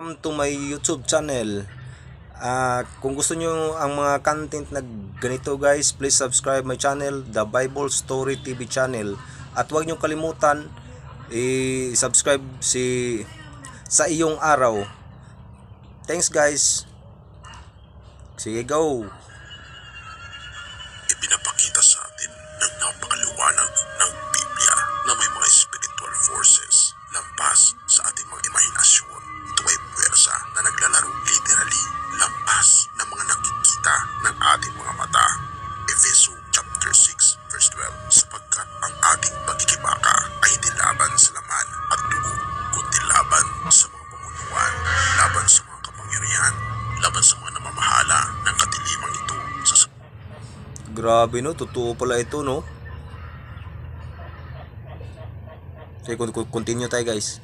Welcome to my YouTube channel. Kung gusto nyo ang mga content na ganito guys, please subscribe my channel, The Bible Story TV channel. At huwag nyo kalimutan i-subscribe sa iyong araw. Thanks guys. Sige, go. Ipinapakita sa atin ng napakaliwanag ng Biblia na may mga spiritual forces lampas sa ating mga imahinasyon. Ito ay puwersa na naglalaro literally lampas ng mga nakikita ng ating mga mata. Efeso chapter 6 verse 12, sapagkat ang ating pagkikibaka ay hindi laban sa laman at dugo, kundi laban sa mga pamunuan, laban sa mga kapangyarihan, laban sa mga namamahala ng katilimang ito sa Grabe no, totoo pala ito no. Sige, continue tayo guys.